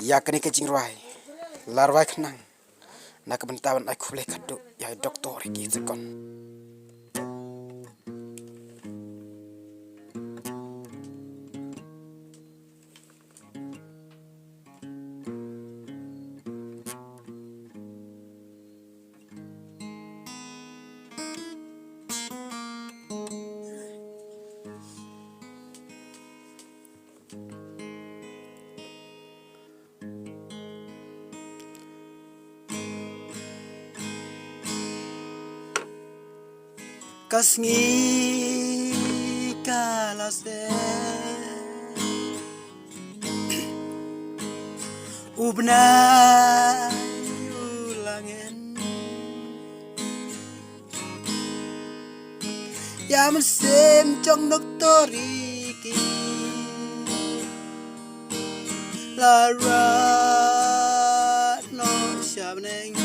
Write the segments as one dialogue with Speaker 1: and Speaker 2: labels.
Speaker 1: Ya kene ke jingruai. Larwai kenang. Nak bentawan aku boleh kado ya doktor iki sekon. Kasngi kalase ubna ulangen ya mesem trong doktor iki lara no shabneng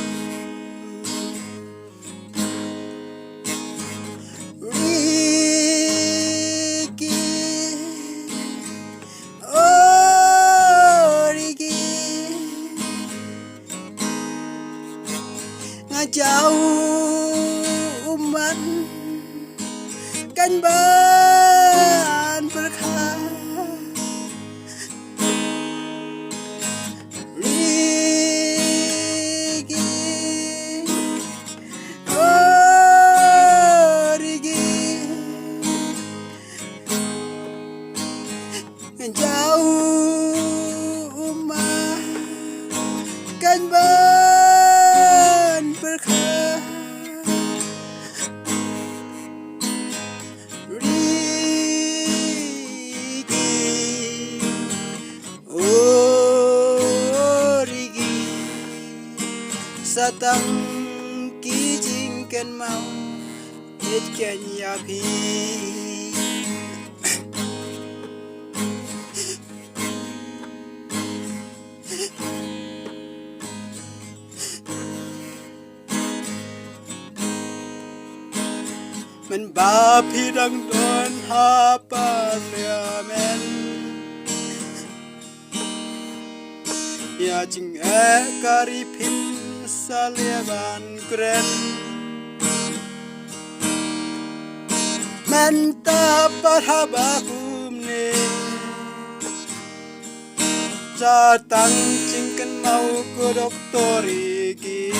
Speaker 1: jauh umat kan ban berkah Rigi oh Rigi jauh umat kan ban berkah satang kijing ken mau et ken ya pi men ba pi dang don ha pa ya men ya jing kari pin saliaban keren mantap parhabahum ne catang cingken mau ke doktor iki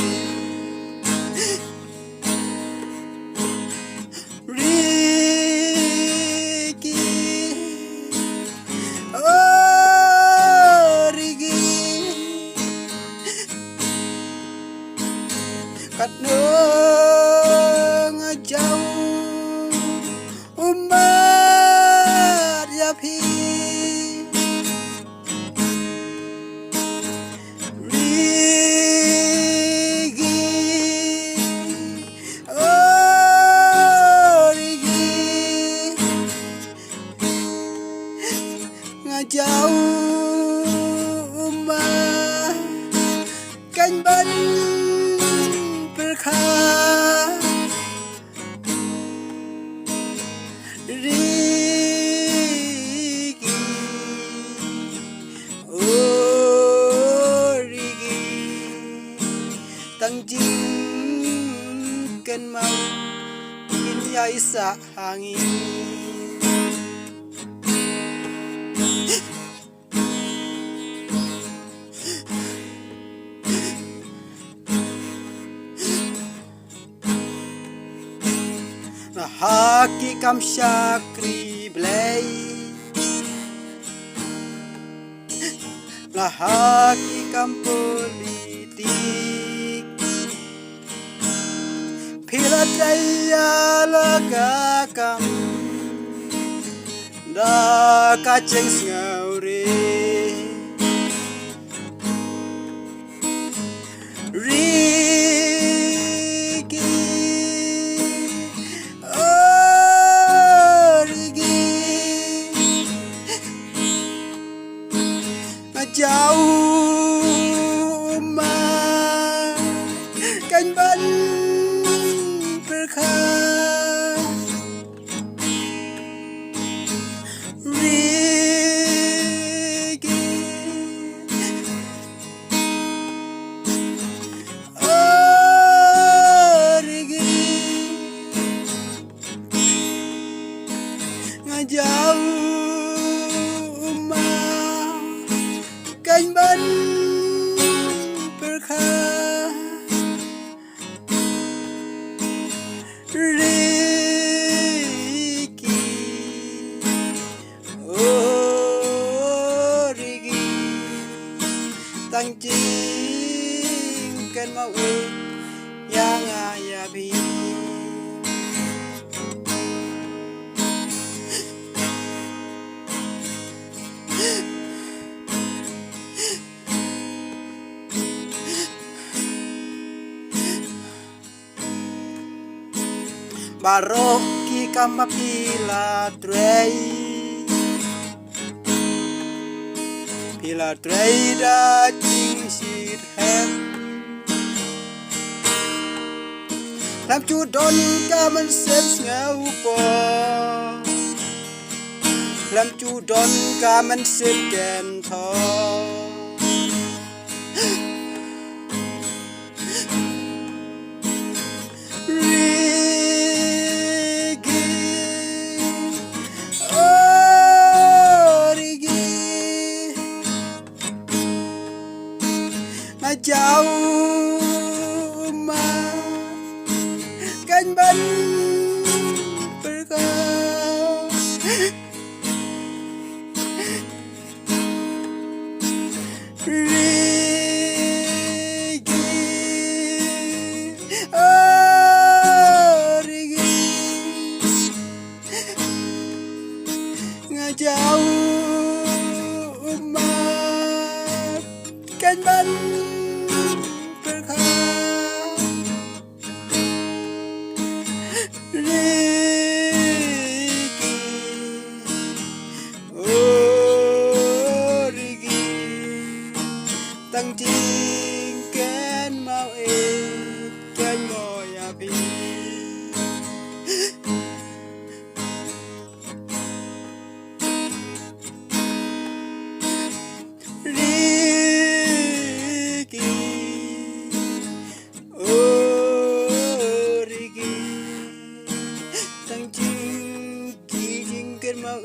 Speaker 1: Riki oh Riki katno ngajauh umat ya pi Rigi oh Rigi ngajauh umat kan ban berkah Rigi oh Rigi tangjing ken mau in ya isa hangin haki kam syakri blay lah haki kam politik pila daya lega kam da kaceng ngauri jauh umat kan ban berkah Rigi tăng chính cần mau yang ayah bi Baroki kama pila drei da ching shit hem làm chu don ka man sem ngau po làm chu don ka man sem ken tho jauh mah kan ban berkah Rigi oh Rigi ngajauh mah kan ban tăng chính kén mau kén ngồi bi Rigi Rigi tăng chính kén mau